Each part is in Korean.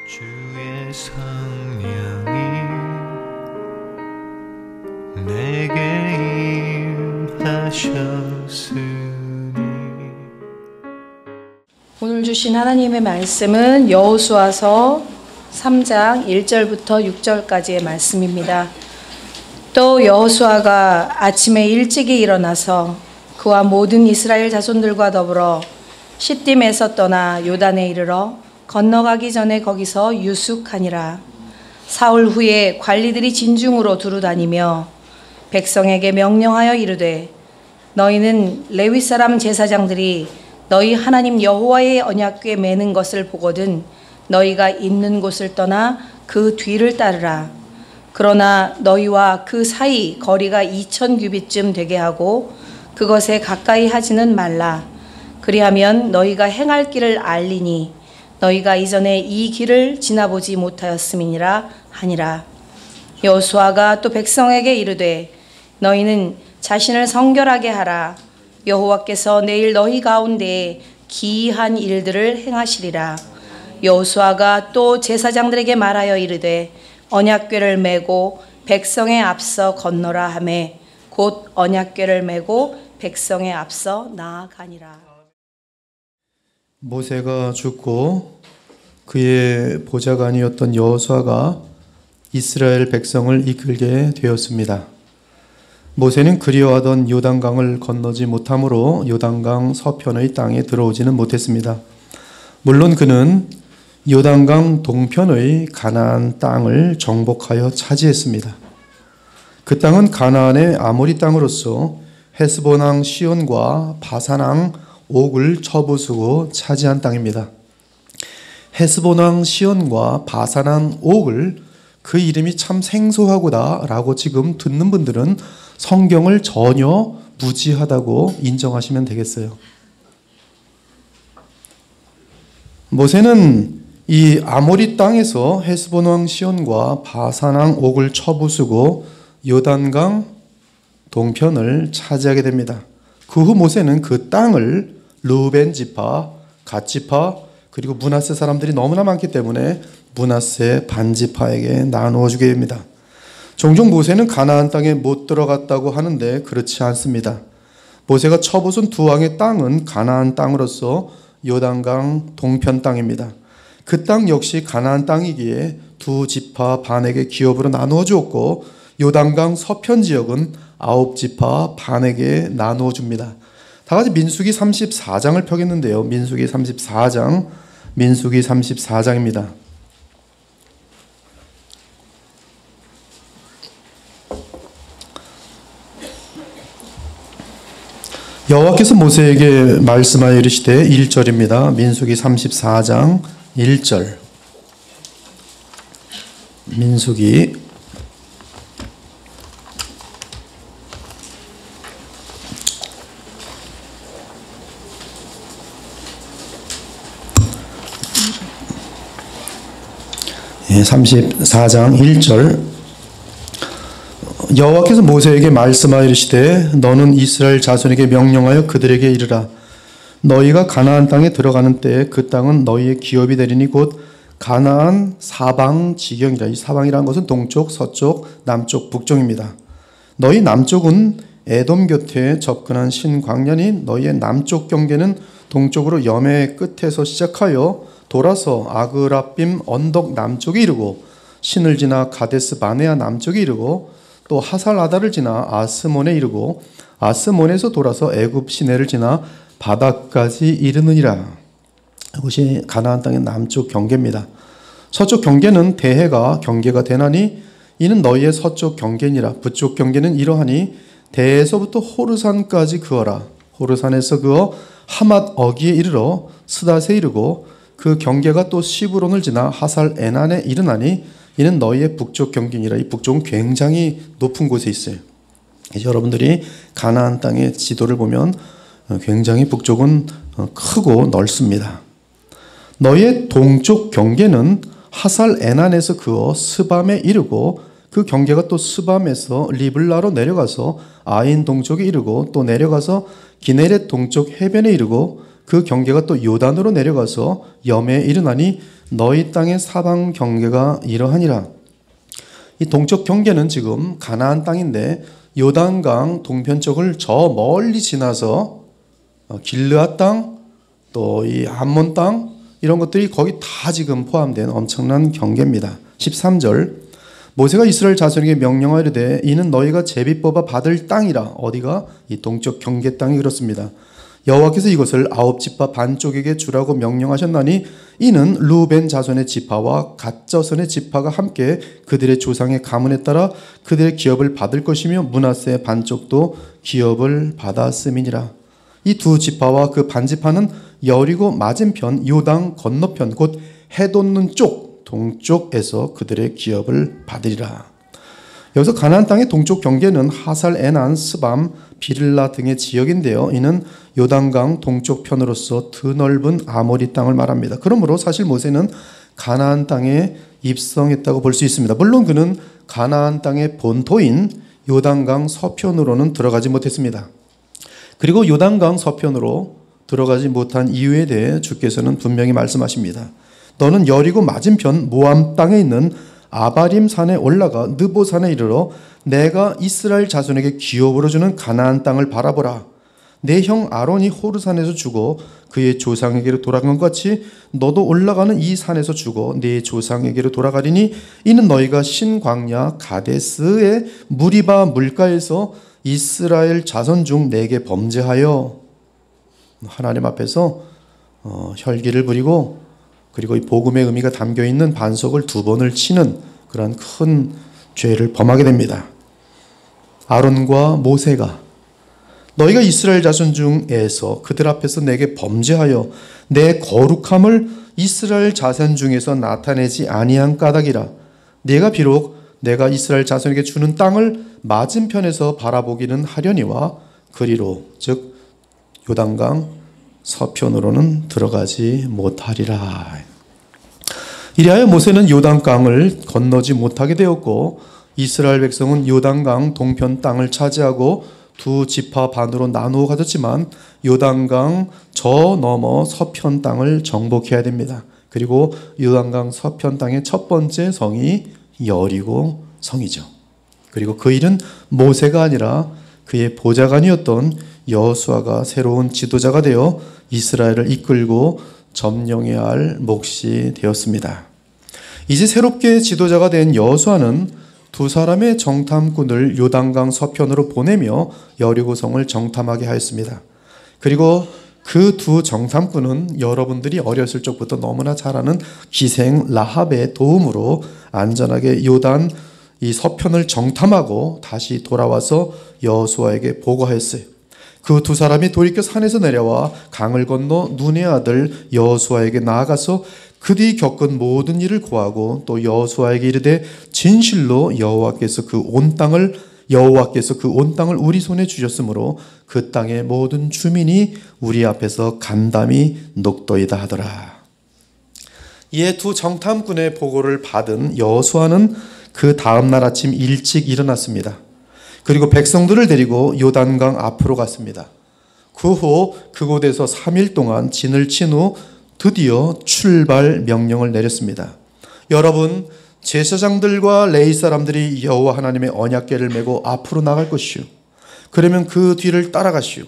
주의 성령이 내게 임하셨으니. 오늘 주신 하나님의 말씀은 여호수아서 3장 1절부터 6절까지의 말씀입니다. 또 여호수아가 아침에 일찍이 일어나서 그와 모든 이스라엘 자손들과 더불어 시딤에서 떠나 요단에 이르러 건너가기 전에 거기서 유숙하니라. 사흘 후에 관리들이 진중으로 두루다니며 백성에게 명령하여 이르되 너희는 레위 사람 제사장들이 너희 하나님 여호와의 언약궤 매는 것을 보거든 너희가 있는 곳을 떠나 그 뒤를 따르라. 그러나 너희와 그 사이 거리가 2000규빗쯤 되게 하고 그것에 가까이 하지는 말라. 그리하면 너희가 행할 길을 알리니 너희가 이전에 이 길을 지나보지 못하였음이니라 하니라. 여호수아가 또 백성에게 이르되 너희는 자신을 성결하게 하라. 여호와께서 내일 너희 가운데에 기이한 일들을 행하시리라. 여호수아가 또 제사장들에게 말하여 이르되 언약궤를 메고 백성의 앞서 건너라 하매 곧 언약궤를 메고 백성의 앞서 나아가니라. 모세가 죽고 그의 보좌관이었던 여호수아가 이스라엘 백성을 이끌게 되었습니다. 모세는 그리워하던 요단강을 건너지 못하므로 요단강 서편의 땅에 들어오지는 못했습니다. 물론 그는 요단강 동편의 가나안 땅을 정복하여 차지했습니다. 그 땅은 가나안의 아모리 땅으로서 헤스본 왕 시온과 바산 왕 옥을 쳐부수고 차지한 땅입니다. 헤스본 왕 시온과 바산 왕 옥을 그 이름이 참 생소하구나 라고 지금 듣는 분들은 성경을 전혀 무지하다고 인정하시면 되겠어요. 모세는 이 아모리 땅에서 헤스본 왕 시온과 바산 왕 옥을 쳐부수고 요단강 동편을 차지하게 됩니다. 그 후 모세는 그 땅을 르우벤 지파, 갓 지파, 그리고 므낫세 사람들이 너무나 많기 때문에 므낫세 반지파에게 나누어 주게 됩니다. 종종 모세는 가나안 땅에 못 들어갔다고 하는데 그렇지 않습니다. 모세가 쳐부순 두 왕의 땅은 가나안 땅으로서 요단강 동편 땅입니다. 그 땅 역시 가나안 땅이기에 두 지파 반에게 기업으로 나누어 주었고 요단강 서편 지역은 9지파 반에게 나누어 줍니다. 다 같이 민수기 34장을 펴겠는데요. 민수기 34장입니다. 여호와께서 모세에게 말씀하여 이르시되 1절입니다. 민수기 34장 1절. 민수기 34장 1절. 여호와께서 모세에게 말씀하여 이르시되 너는 이스라엘 자손에게 명령하여 그들에게 이르라. 너희가 가나안 땅에 들어가는 때에 그 땅은 너희의 기업이 되리니 곧 가나안 사방 지경이라. 이 사방이라는 것은 동쪽, 서쪽, 남쪽, 북쪽입니다. 너희 남쪽은 에돔 곁에 접근한 신광야니 너희의 남쪽 경계는 동쪽으로 여매 끝에서 시작하여 돌아서 아그라빔 언덕 남쪽에 이르고 신을 지나 가데스 바네아 남쪽에 이르고 또 하살아다를 지나 아스몬에 이르고 아스몬에서 돌아서 애굽 시내를 지나 바다까지 이르느니라. 이것이 가나안 땅의 남쪽 경계입니다. 서쪽 경계는 대해가 경계가 되나니 이는 너희의 서쪽 경계니라. 북쪽 경계는 이러하니 대에서부터 호르산까지 그어라. 호르산에서 그어 하맛 어기에 이르러 스닷에 이르고 그 경계가 또 시브론을 지나 하살 에난에 이르나니 이는 너희의 북쪽 경계니라. 이 북쪽은 굉장히 높은 곳에 있어요. 여러분들이 가나안 땅의 지도를 보면 굉장히 북쪽은 크고 넓습니다. 너희의 동쪽 경계는 하살 에난에서 그어 스밤에 이르고 그 경계가 또 스밤에서 리블라로 내려가서 아인 동쪽에 이르고 또 내려가서 기네렛 동쪽 해변에 이르고 그 경계가 또 요단으로 내려가서 염에 이르나니 너희 땅의 사방 경계가 이러하니라. 이 동쪽 경계는 지금 가나안 땅인데 요단강 동편 쪽을 저 멀리 지나서 길르앗 땅, 또 이 암몬 땅, 이런 것들이 거기 다 지금 포함된 엄청난 경계입니다. 13절, 모세가 이스라엘 자손에게 명령하이르되 이는 너희가 제비 뽑아 받을 땅이라. 어디가? 이 동쪽 경계 땅이 그렇습니다. 여호와께서 이것을 9지파 반쪽에게 주라고 명령하셨나니 이는 루벤 자손의 지파와 갓자손의 지파가 함께 그들의 조상의 가문에 따라 그들의 기업을 받을 것이며 므낫세 반쪽도 기업을 받았음이니라. 이 두 지파와 그 반지파는 여리고 맞은편 요단 건너편 곧 해 돋는 쪽 동쪽에서 그들의 기업을 받으리라. 여기서 가나안 땅의 동쪽 경계는 하살, 에난, 스밤, 비를라 등의 지역인데요. 이는 요단강 동쪽 편으로서 드넓은 아모리 땅을 말합니다. 그러므로 사실 모세는 가나안 땅에 입성했다고 볼 수 있습니다. 물론 그는 가나안 땅의 본토인 요단강 서편으로는 들어가지 못했습니다. 그리고 요단강 서편으로 들어가지 못한 이유에 대해 주께서는 분명히 말씀하십니다. 너는 여리고 맞은편 모암 땅에 있는 아바림 산에 올라가 느보 산에 이르러 내가 이스라엘 자손에게 기업으로 주는 가나안 땅을 바라보라. 내 형 아론이 호르 산에서 죽어 그의 조상에게로 돌아간 것 같이 너도 올라가는 이 산에서 죽어 네 조상에게로 돌아가리니 이는 너희가 신광야 가데스의 무리바 물가에서 이스라엘 자손 중 내게 범죄하여 하나님 앞에서 혈기를 부리고 그리고 이 복음의 의미가 담겨있는 반석을 2번을 치는 그런 큰 죄를 범하게 됩니다. 아론과 모세가 너희가 이스라엘 자손 중에서 그들 앞에서 내게 범죄하여 내 거룩함을 이스라엘 자손 중에서 나타내지 아니한 까닭이라. 네가 비록 내가 이스라엘 자손에게 주는 땅을 맞은편에서 바라보기는 하려니와 그리로 즉 요단강 서편으로는 들어가지 못하리라. 이리하여 모세는 요단강을 건너지 못하게 되었고 이스라엘 백성은 요단강 동편 땅을 차지하고 두 지파 반으로 나누어 가졌지만 요단강 저 너머 서편 땅을 정복해야 됩니다. 그리고 요단강 서편 땅의 첫 번째 성이 여리고 성이죠. 그리고 그 일은 모세가 아니라 그의 보좌관이었던 여호수아가 새로운 지도자가 되어 이스라엘을 이끌고 점령해야 할 몫이 되었습니다. 이제 새롭게 지도자가 된 여호수아는 두 사람의 정탐꾼을 요단강 서편으로 보내며 여리고성을 정탐하게 하였습니다. 그리고 그 두 정탐꾼은 여러분들이 어렸을 적부터 너무나 잘 아는 기생 라합의 도움으로 안전하게 요단 이 서편을 정탐하고 다시 돌아와서 여호수아에게 보고하였어요. 그 두 사람이 돌이켜 산에서 내려와 강을 건너 눈의 아들 여호수아에게 나아가서 그들이 겪은 모든 일을 고하고 또 여호수아에게 이르되 진실로 여호와께서 그 온 땅을 우리 손에 주셨으므로 그 땅의 모든 주민이 우리 앞에서 간담이 녹도이다 하더라. 이에 두 정탐꾼의 보고를 받은 여호수아는 그 다음 날 아침 일찍 일어났습니다. 그리고 백성들을 데리고 요단강 앞으로 갔습니다. 그 후 그곳에서 3일 동안 진을 친 후 드디어 출발 명령을 내렸습니다. 여러분, 제사장들과 레위 사람들이 여호와 하나님의 언약궤를 메고 앞으로 나갈 것이요. 그러면 그 뒤를 따라가시오.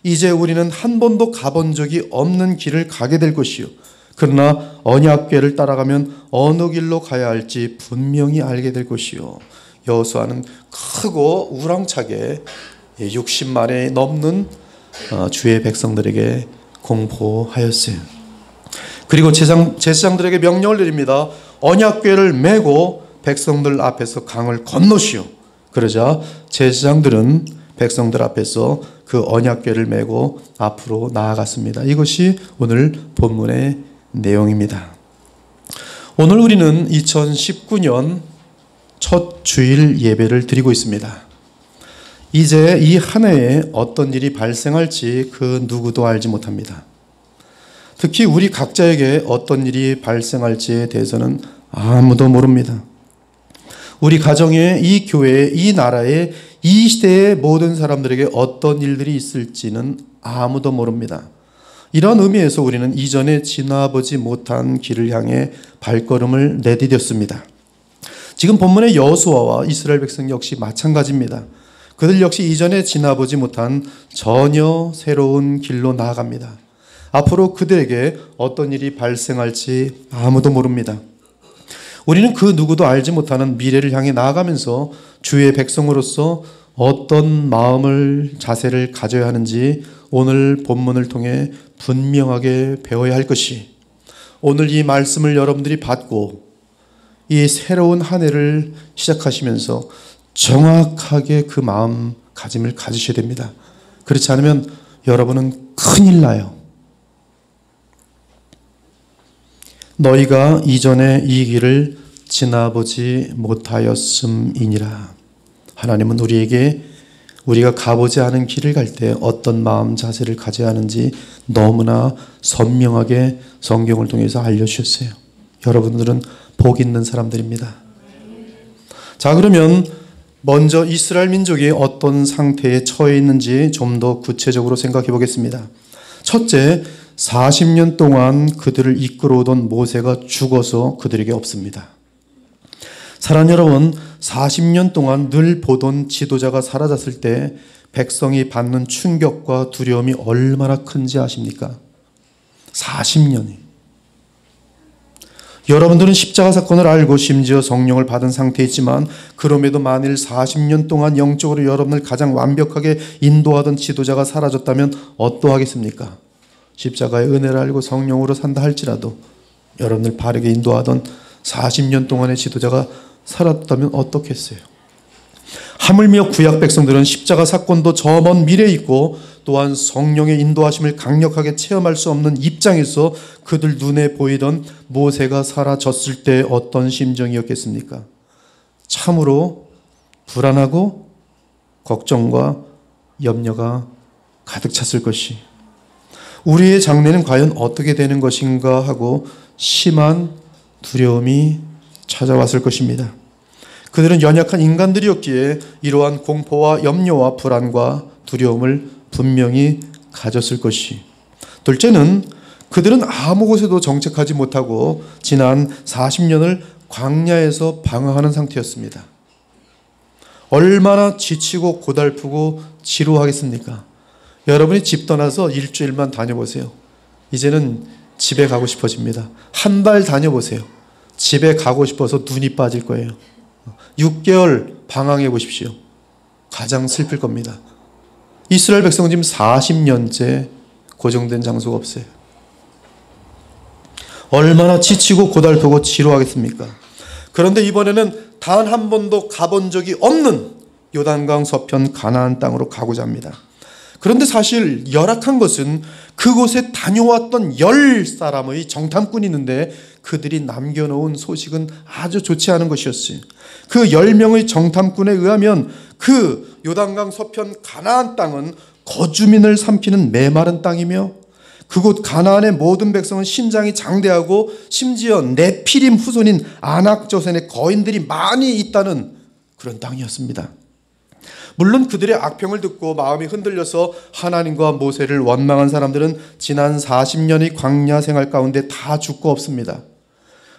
이제 우리는 한 번도 가본 적이 없는 길을 가게 될 것이요. 그러나 언약궤를 따라가면 어느 길로 가야 할지 분명히 알게 될 것이요. 여호수아는 크고 우렁차게 60만에 넘는 주의 백성들에게 공포하였어요. 그리고 제사장들에게 명령을 내립니다. 언약궤를 메고 백성들 앞에서 강을 건너시오. 그러자 제사장들은 백성들 앞에서 그 언약궤를 메고 앞으로 나아갔습니다. 이것이 오늘 본문의 내용입니다. 오늘 우리는 2019년 첫 주일 예배를 드리고 있습니다. 이제 이 한 해에 어떤 일이 발생할지 그 누구도 알지 못합니다. 특히 우리 각자에게 어떤 일이 발생할지에 대해서는 아무도 모릅니다. 우리 가정에, 이 교회에, 이 나라에, 이 시대의 모든 사람들에게 어떤 일들이 있을지는 아무도 모릅니다. 이런 의미에서 우리는 이전에 지나보지 못한 길을 향해 발걸음을 내디뎠습니다. 지금 본문의 여호수아와 이스라엘 백성 역시 마찬가지입니다. 그들 역시 이전에 지나보지 못한 전혀 새로운 길로 나아갑니다. 앞으로 그들에게 어떤 일이 발생할지 아무도 모릅니다. 우리는 그 누구도 알지 못하는 미래를 향해 나아가면서 주의 백성으로서 어떤 마음을, 자세를 가져야 하는지 오늘 본문을 통해 분명하게 배워야 할 것이, 오늘 이 말씀을 여러분들이 받고 이 새로운 한 해를 시작하시면서 정확하게 그 마음가짐을 가지셔야 됩니다. 그렇지 않으면 여러분은 큰일 나요. 너희가 이전에 이 길을 지나보지 못하였음이니라. 하나님은 우리에게 우리가 가보지 않은 길을 갈 때 어떤 마음 자세를 가져야 하는지 너무나 선명하게 성경을 통해서 알려주셨어요. 여러분들은 복 있는 사람들입니다. 자, 그러면 먼저 이스라엘 민족이 어떤 상태에 처해 있는지 좀 더 구체적으로 생각해 보겠습니다. 첫째, 40년 동안 그들을 이끌어오던 모세가 죽어서 그들에게 없습니다. 사랑하는 여러분, 40년 동안 늘 보던 지도자가 사라졌을 때 백성이 받는 충격과 두려움이 얼마나 큰지 아십니까? 40년이. 여러분들은 십자가 사건을 알고 심지어 성령을 받은 상태에 있지만 그럼에도 만일 40년 동안 영적으로 여러분을 가장 완벽하게 인도하던 지도자가 사라졌다면 어떠하겠습니까? 십자가의 은혜를 알고 성령으로 산다 할지라도 여러분을 바르게 인도하던 40년 동안의 지도자가 사라졌다면 어떻겠어요? 하물며 구약 백성들은 십자가 사건도 저 먼 미래에 있고 또한 성령의 인도하심을 강력하게 체험할 수 없는 입장에서 그들 눈에 보이던 모세가 사라졌을 때 어떤 심정이었겠습니까? 참으로 불안하고 걱정과 염려가 가득 찼을 것이, 우리의 장래는 과연 어떻게 되는 것인가 하고 심한 두려움이 찾아왔을 것입니다. 그들은 연약한 인간들이었기에 이러한 공포와 염려와 불안과 두려움을 분명히 가졌을 것이, 둘째는 그들은 아무 곳에도 정착하지 못하고 지난 40년을 광야에서 방황하는 상태였습니다. 얼마나 지치고 고달프고 지루하겠습니까? 여러분이 집 떠나서 일주일만 다녀보세요. 이제는 집에 가고 싶어집니다. 한 달 다녀보세요. 집에 가고 싶어서 눈이 빠질 거예요. 6개월 방황해 보십시오. 가장 슬플 겁니다. 이스라엘 백성은 지금 40년째 고정된 장소가 없어요. 얼마나 지치고 고달프고 지루하겠습니까? 그런데 이번에는 단 한 번도 가본 적이 없는 요단강 서편 가나안 땅으로 가고자 합니다. 그런데 사실 열악한 것은 그곳에 다녀왔던 10사람의 정탐꾼이 있는데 그들이 남겨놓은 소식은 아주 좋지 않은 것이었어요. 그 10명의 정탐꾼에 의하면 그 요단강 서편 가나안 땅은 거주민을 삼키는 메마른 땅이며 그곳 가나안의 모든 백성은 신장이 장대하고 심지어 네피림 후손인 아낙조선의 거인들이 많이 있다는 그런 땅이었습니다. 물론 그들의 악평을 듣고 마음이 흔들려서 하나님과 모세를 원망한 사람들은 지난 40년의 광야 생활 가운데 다 죽고 없습니다.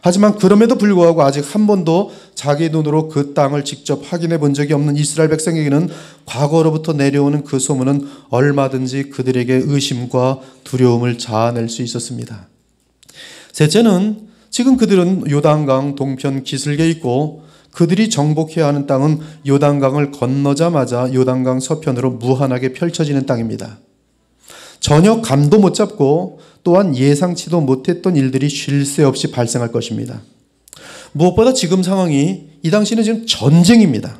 하지만 그럼에도 불구하고 아직 한 번도 자기 눈으로 그 땅을 직접 확인해 본 적이 없는 이스라엘 백성에게는 과거로부터 내려오는 그 소문은 얼마든지 그들에게 의심과 두려움을 자아낼 수 있었습니다. 셋째는 지금 그들은 요단강 동편 기슭에 있고 그들이 정복해야 하는 땅은 요단강을 건너자마자 요단강 서편으로 무한하게 펼쳐지는 땅입니다. 전혀 감도 못 잡고 또한 예상치도 못했던 일들이 쉴 새 없이 발생할 것입니다. 무엇보다 지금 상황이 이 당시는 지금 전쟁입니다.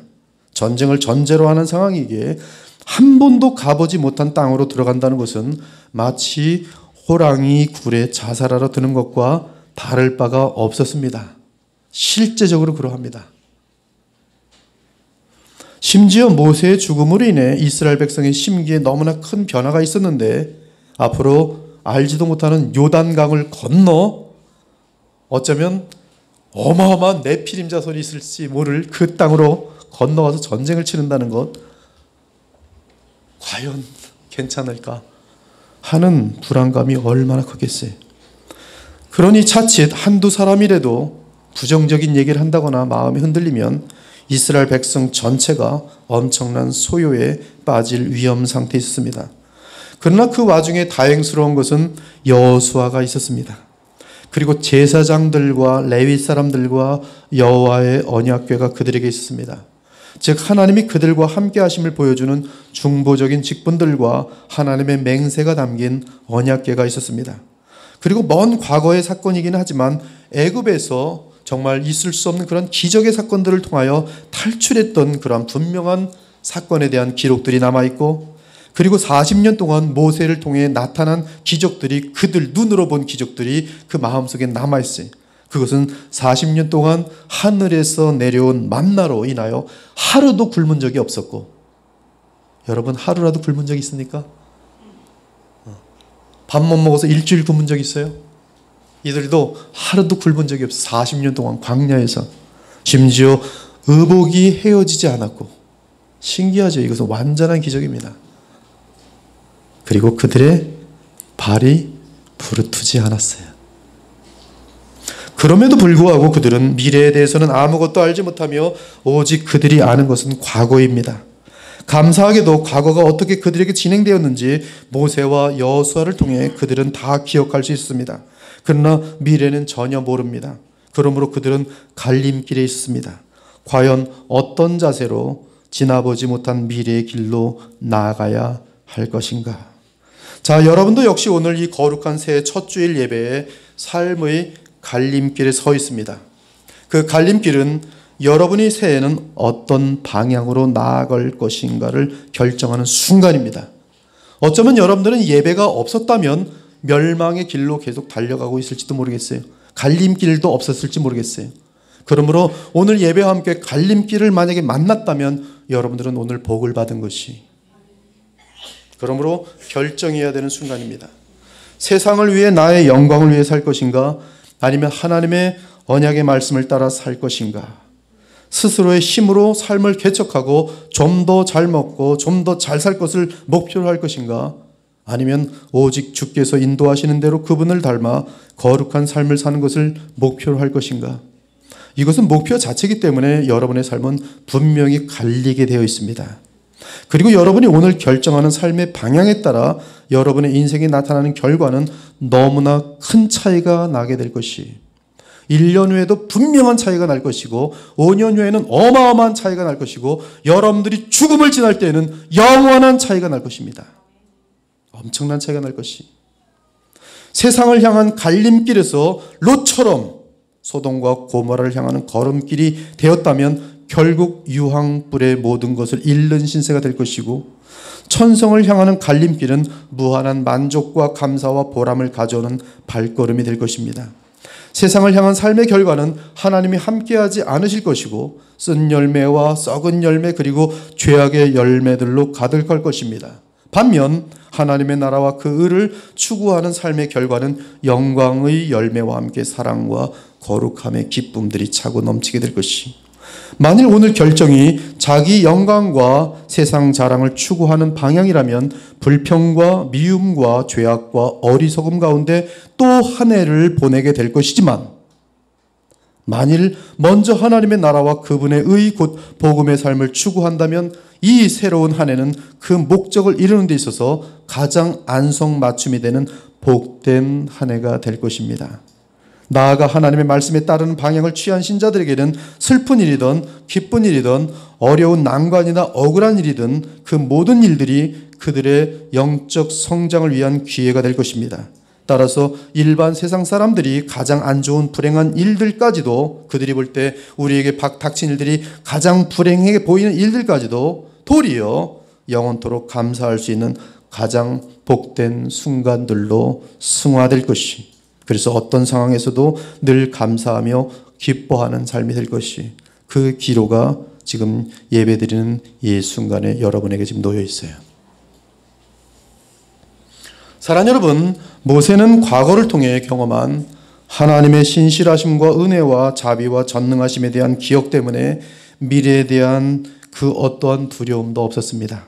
전쟁을 전제로 하는 상황이기에 한 번도 가보지 못한 땅으로 들어간다는 것은 마치 호랑이 굴에 자살하러 드는 것과 다를 바가 없었습니다. 실제적으로 그러합니다. 심지어 모세의 죽음으로 인해 이스라엘 백성의 심기에 너무나 큰 변화가 있었는데 앞으로 알지도 못하는 요단강을 건너 어쩌면 어마어마한 네피림 자손이 있을지 모를 그 땅으로 건너가서 전쟁을 치른다는 것, 과연 괜찮을까? 하는 불안감이 얼마나 크겠어요. 그러니 자칫 한두 사람이라도 부정적인 얘기를 한다거나 마음이 흔들리면 이스라엘 백성 전체가 엄청난 소요에 빠질 위험 상태에 있었습니다. 그러나 그 와중에 다행스러운 것은 여호수아가 있었습니다. 그리고 제사장들과 레위 사람들과 여호와의 언약궤가 그들에게 있었습니다. 즉 하나님이 그들과 함께 하심을 보여주는 중보적인 직분들과 하나님의 맹세가 담긴 언약궤가 있었습니다. 그리고 먼 과거의 사건이긴 하지만 애굽에서 정말 있을 수 없는 그런 기적의 사건들을 통하여 탈출했던 그런 분명한 사건에 대한 기록들이 남아있고, 그리고 40년 동안 모세를 통해 나타난 기적들이, 그들 눈으로 본 기적들이 그 마음속에 남아있어요. 그것은 40년 동안 하늘에서 내려온 만나로 인하여 하루도 굶은 적이 없었고, 여러분 하루라도 굶은 적 있습니까? 밥 못 먹어서 일주일 굶은 적 있어요? 이들도 하루도 굶은 적이 없어. 40년 동안 광야에서. 심지어 의복이 헤어지지 않았고. 신기하죠. 이것은 완전한 기적입니다. 그리고 그들의 발이 부르트지 않았어요. 그럼에도 불구하고 그들은 미래에 대해서는 아무것도 알지 못하며 오직 그들이 아는 것은 과거입니다. 감사하게도 과거가 어떻게 그들에게 진행되었는지 모세와 여호수아를 통해 그들은 다 기억할 수 있습니다. 그러나 미래는 전혀 모릅니다. 그러므로 그들은 갈림길에 있습니다. 과연 어떤 자세로 지나보지 못한 미래의 길로 나아가야 할 것인가? 자, 여러분도 역시 오늘 이 거룩한 새해 첫 주일 예배에 삶의 갈림길에 서 있습니다. 그 갈림길은 여러분이 새해에는 어떤 방향으로 나아갈 것인가를 결정하는 순간입니다. 어쩌면 여러분들은 예배가 없었다면 멸망의 길로 계속 달려가고 있을지도 모르겠어요. 갈림길도 없었을지 모르겠어요. 그러므로 오늘 예배와 함께 갈림길을 만약에 만났다면 여러분들은 오늘 복을 받은 것이, 그러므로 결정해야 되는 순간입니다. 세상을 위해 나의 영광을 위해 살 것인가, 아니면 하나님의 언약의 말씀을 따라 살 것인가. 스스로의 힘으로 삶을 개척하고 좀 더 잘 먹고 좀 더 잘 살 것을 목표로 할 것인가, 아니면 오직 주께서 인도하시는 대로 그분을 닮아 거룩한 삶을 사는 것을 목표로 할 것인가. 이것은 목표 자체이기 때문에 여러분의 삶은 분명히 갈리게 되어 있습니다. 그리고 여러분이 오늘 결정하는 삶의 방향에 따라 여러분의 인생에 나타나는 결과는 너무나 큰 차이가 나게 될 것이, 1년 후에도 분명한 차이가 날 것이고 5년 후에는 어마어마한 차이가 날 것이고 여러분들이 죽음을 지날 때에는 영원한 차이가 날 것입니다. 엄청난 차이가 날 것이, 세상을 향한 갈림길에서 롯처럼 소돔과 고모라를 향하는 걸음길이 되었다면 결국 유황불의 모든 것을 잃는 신세가 될 것이고, 천성을 향하는 갈림길은 무한한 만족과 감사와 보람을 가져오는 발걸음이 될 것입니다. 세상을 향한 삶의 결과는 하나님이 함께하지 않으실 것이고 쓴 열매와 썩은 열매 그리고 죄악의 열매들로 가득할 것입니다. 반면 하나님의 나라와 그 의를 추구하는 삶의 결과는 영광의 열매와 함께 사랑과 거룩함의 기쁨들이 차고 넘치게 될 것이, 만일 오늘 결정이 자기 영광과 세상 자랑을 추구하는 방향이라면 불평과 미움과 죄악과 어리석음 가운데 또 한 해를 보내게 될 것이지만, 만일 먼저 하나님의 나라와 그분의 의 곧 복음의 삶을 추구한다면 이 새로운 한 해는 그 목적을 이루는 데 있어서 가장 안성맞춤이 되는 복된 한 해가 될 것입니다. 나아가 하나님의 말씀에 따르는 방향을 취한 신자들에게는 슬픈 일이든 기쁜 일이든 어려운 난관이나 억울한 일이든 그 모든 일들이 그들의 영적 성장을 위한 기회가 될 것입니다. 따라서 일반 세상 사람들이 가장 안 좋은 불행한 일들까지도, 그들이 볼 때 우리에게 닥친 일들이 가장 불행하게 보이는 일들까지도 도리어 영원토록 감사할 수 있는 가장 복된 순간들로 승화될 것이, 그래서 어떤 상황에서도 늘 감사하며 기뻐하는 삶이 될 것이, 그 기로가 지금 예배드리는 이 순간에 여러분에게 지금 놓여 있어요. 사랑하는 여러분, 모세는 과거를 통해 경험한 하나님의 신실하심과 은혜와 자비와 전능하심에 대한 기억 때문에 미래에 대한 그 어떠한 두려움도 없었습니다.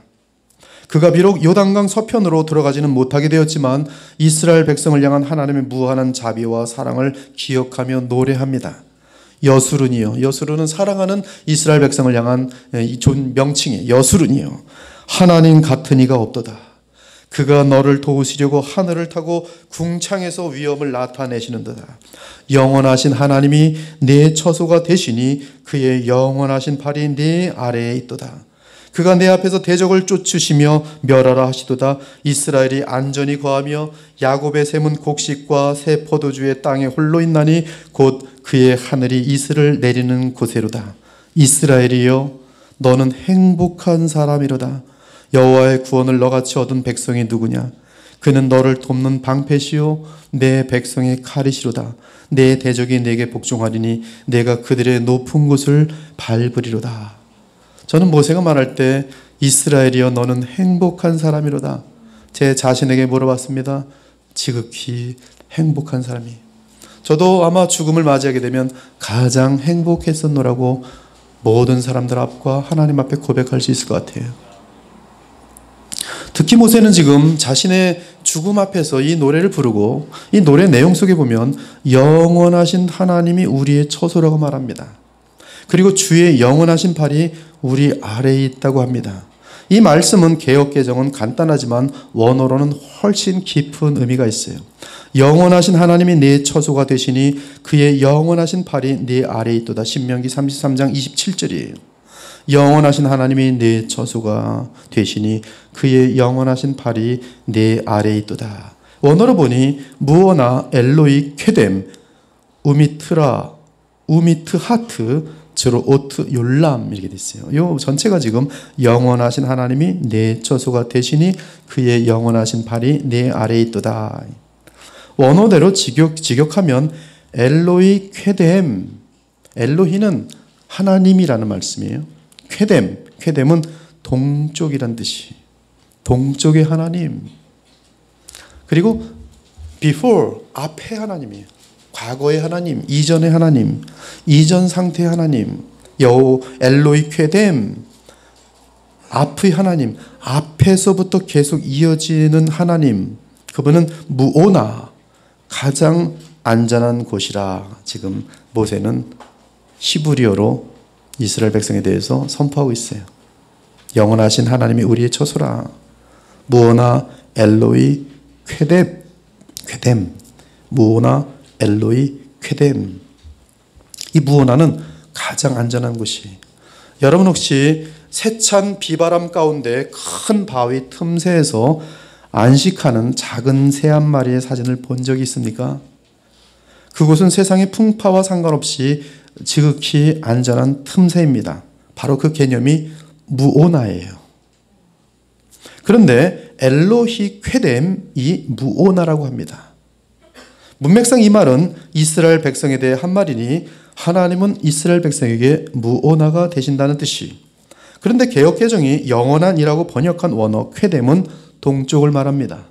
그가 비록 요단강 서편으로 들어가지는 못하게 되었지만 이스라엘 백성을 향한 하나님의 무한한 자비와 사랑을 기억하며 노래합니다. 여수른이요. 여수른은 사랑하는 이스라엘 백성을 향한 이 존 명칭이에요. 여수른이요. 하나님 같은 이가 없도다. 그가 너를 도우시려고 하늘을 타고 궁창에서 위엄을 나타내시는도다. 영원하신 하나님이 내 처소가 되시니 그의 영원하신 팔이 내 아래에 있도다. 그가 내 앞에서 대적을 쫓으시며 멸하라 하시도다. 이스라엘이 안전히 거하며 야곱의 샘은 곡식과 새 포도주의 땅에 홀로 있나니 곧 그의 하늘이 이슬을 내리는 곳에로다. 이스라엘이여 너는 행복한 사람이로다. 여호와의 구원을 너같이 얻은 백성이 누구냐? 그는 너를 돕는 방패시요 내 백성의 칼이시로다. 내 대적이 내게 복종하리니 내가 그들의 높은 곳을 밟으리로다. 저는 모세가 말할 때 이스라엘이여 너는 행복한 사람이로다. 제 자신에게 물어봤습니다. 지극히 행복한 사람이. 저도 아마 죽음을 맞이하게 되면 가장 행복했었노라고 모든 사람들 앞과 하나님 앞에 고백할 수 있을 것 같아요. 특히 모세는 지금 자신의 죽음 앞에서 이 노래를 부르고 이 노래 내용 속에 보면 영원하신 하나님이 우리의 처소라고 말합니다. 그리고 주의 영원하신 팔이 우리 아래에 있다고 합니다. 이 말씀은 개역개정은 간단하지만 원어로는 훨씬 깊은 의미가 있어요. 영원하신 하나님이 내 처소가 되시니 그의 영원하신 팔이 내 아래에 있도다. 신명기 33장 27절이에요. 영원하신 하나님이 내 처소가 되시니 그의 영원하신 팔이 내 아래에 있도다. 원어로 보니 무오나 엘로이 쾌뎀 우미트라 우미트하트 주로 오트 욜람 이렇게 됐어요. 이 전체가 지금 영원하신 하나님이 내 처소가 되시니 그의 영원하신 팔이 내 아래에 있도다. 원어대로 직역하면 엘로이 쾌뎀, 엘로히는 하나님이라는 말씀이에요. 쾌뎀은 동쪽이란 뜻이, 동쪽의 하나님. 그리고 before, 앞에 하나님이에요. 과거의 하나님, 이전의 하나님, 이전 상태의 하나님. 엘로이 쾌뎀, 앞의 하나님, 앞에서부터 계속 이어지는 하나님. 그분은 무오나, 가장 안전한 곳이라 지금 모세는 히브리어로 이스라엘 백성에 대해서 선포하고 있어요. 영원하신 하나님이 우리의 처소라. 무오나 엘로이 쾌뎀, 무오나 엘로이 쾌뎀. 이 무오나는 가장 안전한 곳이. 여러분 혹시 세찬 비바람 가운데 큰 바위 틈새에서 안식하는 작은 새 한 마리의 사진을 본 적이 있습니까? 그곳은 세상의 풍파와 상관없이 지극히 안전한 틈새입니다. 바로 그 개념이 무오나예요. 그런데 엘로히 쾌뎀이 무오나라고 합니다. 문맥상 이 말은 이스라엘 백성에 대해 한 말이니 하나님은 이스라엘 백성에게 무오나가 되신다는 뜻이. 그런데 개역개정이 영원한이라고 번역한 원어 쾌뎀은 동쪽을 말합니다.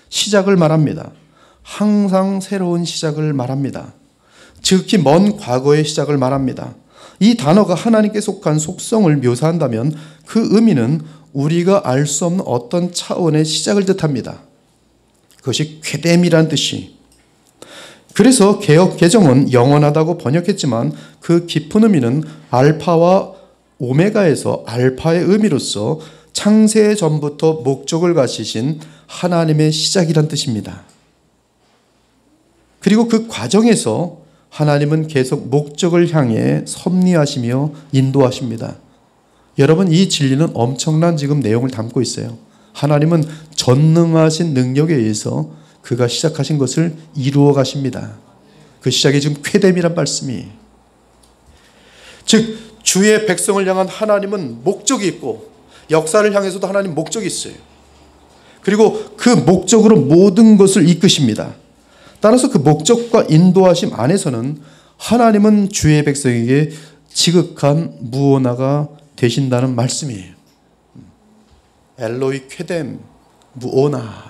시작을 말합니다. 항상 새로운 시작을 말합니다. 지극히 먼 과거의 시작을 말합니다. 이 단어가 하나님께 속한 속성을 묘사한다면 그 의미는 우리가 알 수 없는 어떤 차원의 시작을 뜻합니다. 그것이 쾌뎀이란 뜻이. 그래서 개역 개정은 영원하다고 번역했지만 그 깊은 의미는 알파와 오메가에서 알파의 의미로서 창세 전부터 목적을 가지신 하나님의 시작이란 뜻입니다. 그리고 그 과정에서 하나님은 계속 목적을 향해 섭리하시며 인도하십니다. 여러분, 이 진리는 엄청난 지금 내용을 담고 있어요. 하나님은 전능하신 능력에 의해서 그가 시작하신 것을 이루어 가십니다. 그 시작이 지금 쾌뎀이란 말씀이. 즉 주의 백성을 향한 하나님은 목적이 있고 역사를 향해서도 하나님 목적이 있어요. 그리고 그 목적으로 모든 것을 이끄십니다. 따라서 그 목적과 인도하심 안에서는 하나님은 주의 백성에게 지극한 무오나가 되신다는 말씀이에요. 엘로이 쾌뎀 무오나.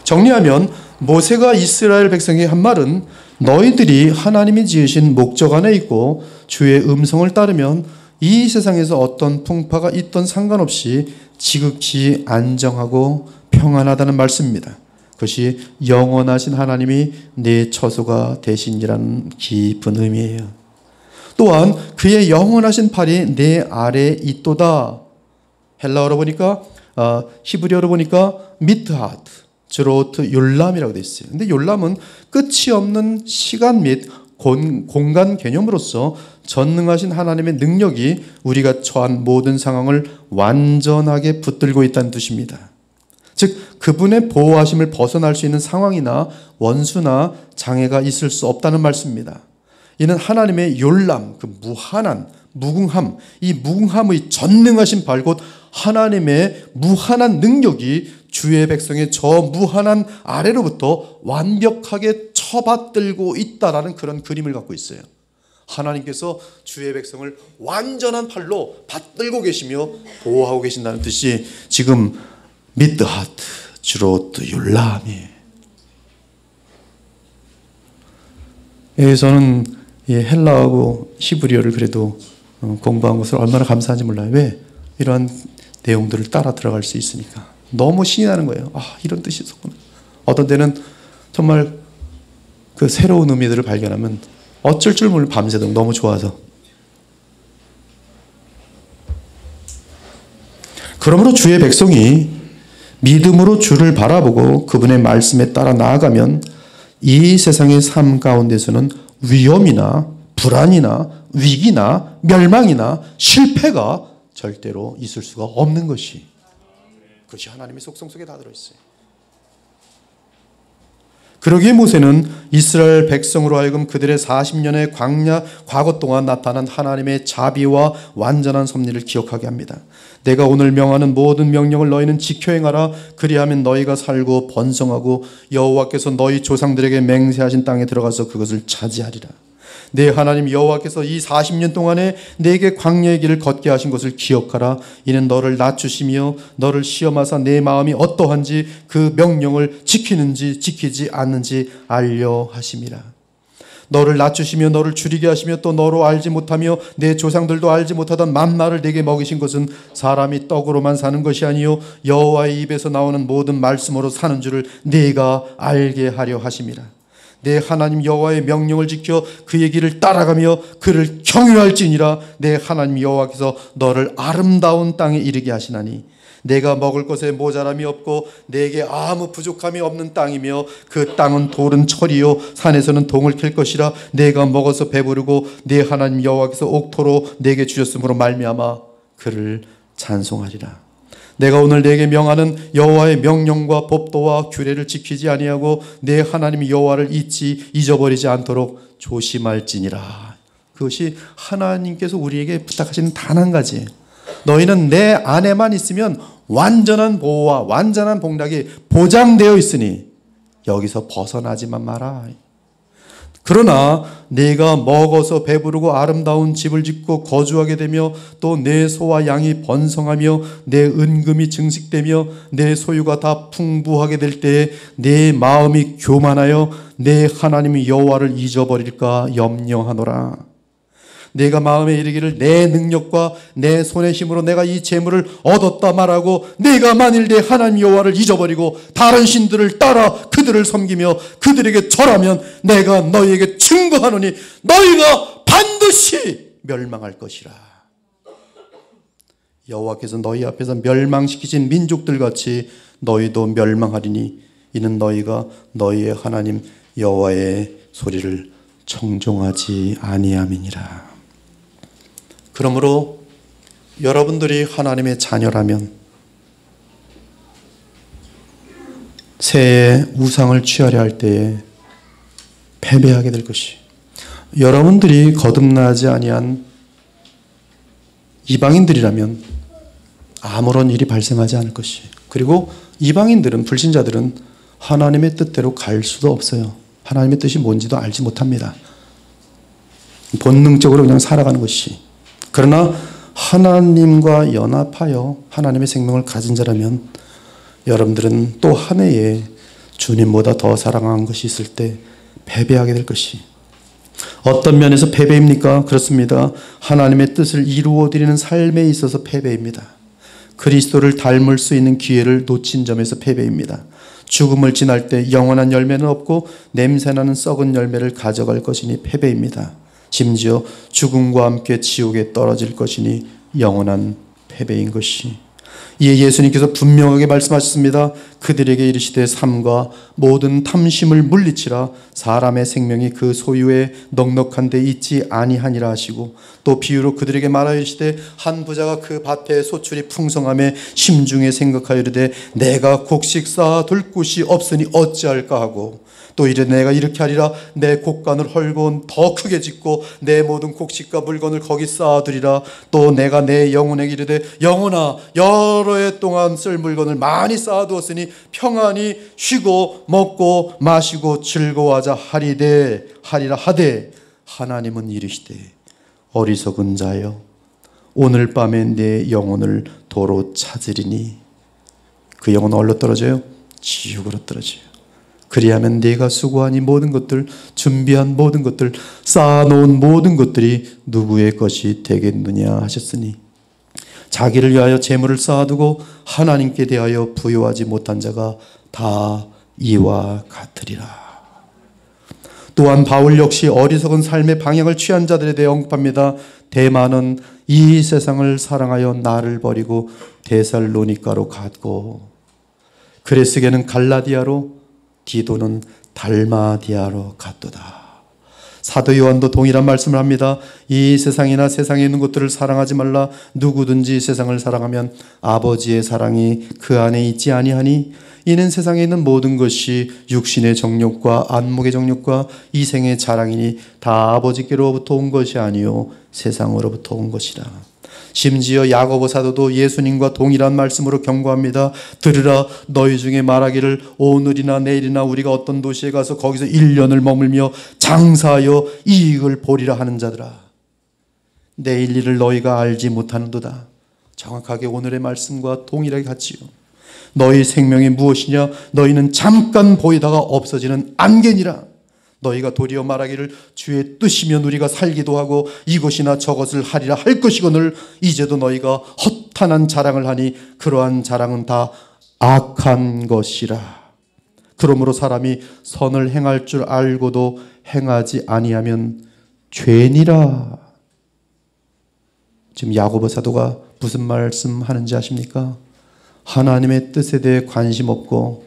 정리하면 모세가 이스라엘 백성에게 한 말은 너희들이 하나님이 지으신 목적 안에 있고 주의 음성을 따르면 이 세상에서 어떤 풍파가 있던 상관없이 지극히 안정하고 평안하다는 말씀입니다. 그것이 영원하신 하나님이 내 처소가 되신이라는 깊은 의미예요. 또한 그의 영원하신 팔이 내 아래에 있도다. 헬라어로 보니까 히브리어로 보니까 미트하트, 주로트 욜람이라고 되어 있어요. 근데 욜람은 끝이 없는 시간 및 공간 개념으로서 전능하신 하나님의 능력이 우리가 처한 모든 상황을 완전하게 붙들고 있다는 뜻입니다. 즉 그분의 보호하심을 벗어날 수 있는 상황이나 원수나 장애가 있을 수 없다는 말씀입니다. 이는 하나님의 욜람, 그 무한한, 무궁함, 이 무궁함의 전능하신 발, 곧 하나님의 무한한 능력이 주의 백성의 저 무한한 아래로부터 완벽하게 쳐받들고 있다라는 그런 그림을 갖고 있어요. 하나님께서 주의 백성을 완전한 팔로 받들고 계시며 보호하고 계신다는 뜻이 지금 미드하트, 주로트, 욜람이에요. 저는 헬라어하고 히브리어를 그래도 공부한 것을 얼마나 감사한지 몰라요. 왜? 이러한 내용들을 따라 들어갈 수 있으니까. 너무 신이 나는 거예요. 이런 뜻이 있었구나. 어떤 때는 정말 그 새로운 의미들을 발견하면 어쩔 줄 모르는 밤새도록 너무 좋아서. 그러므로 주의 백성이 믿음으로 주를 바라보고 그분의 말씀에 따라 나아가면 이 세상의 삶 가운데서는 위험이나 불안이나 위기나 멸망이나 실패가 절대로 있을 수가 없는 것이, 그것이 하나님의 속성 속에 다 들어있어요. 그러기에 모세는 이스라엘 백성으로 하여금 그들의 40년의 광야 과거 동안 나타난 하나님의 자비와 완전한 섭리를 기억하게 합니다. 내가 오늘 명하는 모든 명령을 너희는 지켜 행하라. 그리하면 너희가 살고 번성하고 여호와께서 너희 조상들에게 맹세하신 땅에 들어가서 그것을 차지하리라. 내 하나님 여호와께서 이 40년 동안에 내게 광야의 길을 걷게 하신 것을 기억하라. 이는 너를 낮추시며 너를 시험하사 내 마음이 어떠한지 그 명령을 지키는지 지키지 않는지 알려 하심이라. 너를 낮추시며 너를 줄이게 하시며 또 너로 알지 못하며 내 조상들도 알지 못하던 만나를 내게 먹이신 것은 사람이 떡으로만 사는 것이 아니요 여호와의 입에서 나오는 모든 말씀으로 사는 줄을 네가 알게 하려 하심이라. 내 하나님 여호와의 명령을 지켜 그의 길을 따라가며 그를 경유할지니라. 내 하나님 여호와께서 너를 아름다운 땅에 이르게 하시나니 내가 먹을 것에 모자람이 없고 내게 아무 부족함이 없는 땅이며 그 땅은 돌은 철이요 산에서는 동을 캘 것이라. 내가 먹어서 배부르고 내 하나님 여호와께서 옥토로 내게 주셨으므로 말미암아 그를 찬송하리라. 내가 오늘 내게 명하는 여호와의 명령과 법도와 규례를 지키지 아니하고 내 하나님 여호와를 잊어버리지 않도록 조심할지니라. 그것이 하나님께서 우리에게 부탁하시는 단 한 가지예요. 너희는 내 안에만 있으면 완전한 보호와 완전한 복락이 보장되어 있으니 여기서 벗어나지만 마라. 그러나 내가 먹어서 배부르고 아름다운 집을 짓고 거주하게 되며 또 내 소와 양이 번성하며 내 은금이 증식되며 내 소유가 다 풍부하게 될 때에 내 마음이 교만하여 내 하나님 여호와를 잊어버릴까 염려하노라. 내가 마음에 이르기를 내 능력과 내 손의 힘으로 내가 이 재물을 얻었다 말하고 내가 만일 내 하나님 여호와를 잊어버리고 다른 신들을 따라 그들을 섬기며 그들에게 절하면 내가 너희에게 증거하노니 너희가 반드시 멸망할 것이라. 여호와께서 너희 앞에서 멸망시키신 민족들 같이 너희도 멸망하리니 이는 너희가 너희의 하나님 여호와의 소리를 청종하지 아니함이니라. 그러므로 여러분들이 하나님의 자녀라면 새해 우상을 취하려 할 때에 패배하게 될 것이, 여러분들이 거듭나지 아니한 이방인들이라면 아무런 일이 발생하지 않을 것이, 그리고 이방인들은, 불신자들은 하나님의 뜻대로 갈 수도 없어요. 하나님의 뜻이 뭔지도 알지 못합니다. 본능적으로 그냥 살아가는 것이. 그러나 하나님과 연합하여 하나님의 생명을 가진 자라면 여러분들은 또 한 해에 주님보다 더 사랑하는 것이 있을 때 패배하게 될 것이, 어떤 면에서 패배입니까? 그렇습니다. 하나님의 뜻을 이루어드리는 삶에 있어서 패배입니다. 그리스도를 닮을 수 있는 기회를 놓친 점에서 패배입니다. 죽음을 지날 때 영원한 열매는 없고 냄새나는 썩은 열매를 가져갈 것이니 패배입니다. 심지어 죽음과 함께 지옥에 떨어질 것이니 영원한 패배인 것이. 이에 예수님께서 분명하게 말씀하셨습니다. 그들에게 이르시되 삼가 모든 탐심을 물리치라. 사람의 생명이 그 소유에 넉넉한 데 있지 아니하니라 하시고, 또 비유로 그들에게 말하여 이르시되 한 부자가 그 밭에 소출이 풍성함에 심중에 생각하여 이르되 내가 곡식 쌓아둘 곳이 없으니 어찌할까 하고, 또 이르되 내가 이렇게 하리라. 내 곡간을 헐고 더 크게 짓고 내 모든 곡식과 물건을 거기 쌓아두리라. 또 내가 내 영혼에게 이르되 영혼아 여러 해 동안 쓸 물건을 많이 쌓아두었으니 평안히 쉬고 먹고 마시고 즐거워하자 하리라 하되, 하나님은 이르시되 어리석은 자여 오늘 밤에 내 영혼을 도로 찾으리니. 그 영혼은 어디로 떨어져요? 지옥으로 떨어져요. 그리하면 네가 수고한 이 모든 것들, 준비한 모든 것들, 쌓아놓은 모든 것들이 누구의 것이 되겠느냐 하셨으니, 자기를 위하여 재물을 쌓아두고 하나님께 대하여 부요하지 못한 자가 다 이와 같으리라. 또한 바울 역시 어리석은 삶의 방향을 취한 자들에 대해 언급합니다. 대만은 이 세상을 사랑하여 나를 버리고 데살로니가로 갔고, 그레스게는 갈라디아로, 디도는 달마디아로 갔도다. 사도 요한도 동일한 말씀을 합니다. 이 세상이나 세상에 있는 것들을 사랑하지 말라. 누구든지 세상을 사랑하면 아버지의 사랑이 그 안에 있지 아니하니, 이는 세상에 있는 모든 것이 육신의 정욕과 안목의 정욕과 이생의 자랑이니 다 아버지께로부터 온 것이 아니요 세상으로부터 온 것이라. 심지어 야고보 사도도 예수님과 동일한 말씀으로 경고합니다. 들으라. 너희 중에 말하기를 오늘이나 내일이나 우리가 어떤 도시에 가서 거기서 1년을 머물며 장사하여 이익을 보리라 하는 자들아, 내일 일을 너희가 알지 못하는도다. 정확하게 오늘의 말씀과 동일하게 같지요. 너희 생명이 무엇이냐? 너희는 잠깐 보이다가 없어지는 안개니라. 너희가 도리어 말하기를 주의 뜻이면 우리가 살기도 하고 이것이나 저것을 하리라 할 것이거늘, 이제도 너희가 허탄한 자랑을 하니 그러한 자랑은 다 악한 것이라. 그러므로 사람이 선을 행할 줄 알고도 행하지 아니하면 죄니라. 지금 야고보 사도가 무슨 말씀하는지 아십니까? 하나님의 뜻에 대해 관심 없고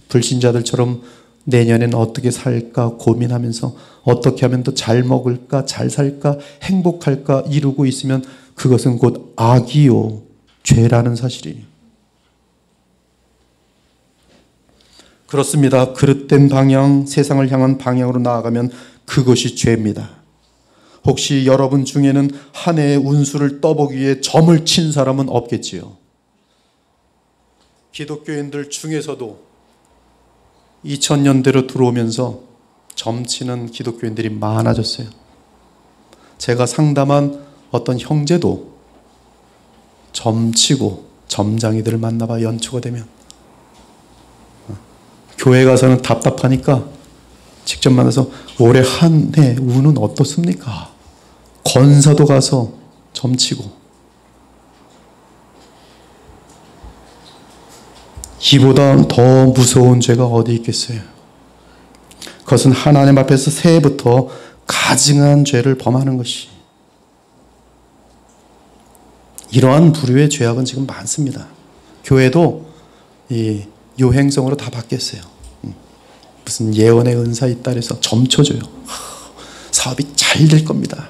불신자들처럼 내년엔 어떻게 살까 고민하면서 어떻게 하면 더 잘 먹을까, 잘 살까, 행복할까 이루고 있으면 그것은 곧 악이요 죄라는 사실이에요. 그렇습니다. 그릇된 방향, 세상을 향한 방향으로 나아가면 그것이 죄입니다. 혹시 여러분 중에는 한 해의 운수를 떠보기 위해 점을 친 사람은 없겠지요. 기독교인들 중에서도 2000년대로 들어오면서 점치는 기독교인들이 많아졌어요. 제가 상담한 어떤 형제도 점치고 점장이들을 만나봐 연초가 되면 교회 가서는 답답하니까 직접 만나서 올해 한 해 운은 어떻습니까? 권사도 가서 점치고, 이보다 더 무서운 죄가 어디 있겠어요? 그것은 하나님 앞에서 새해부터 가증한 죄를 범하는 것이. 이러한 부류의 죄악은 지금 많습니다. 교회도 이 요행성으로 다 바뀌었어요. 무슨 예언의 은사 있다 그래서 점쳐줘요. 사업이 잘 될 겁니다.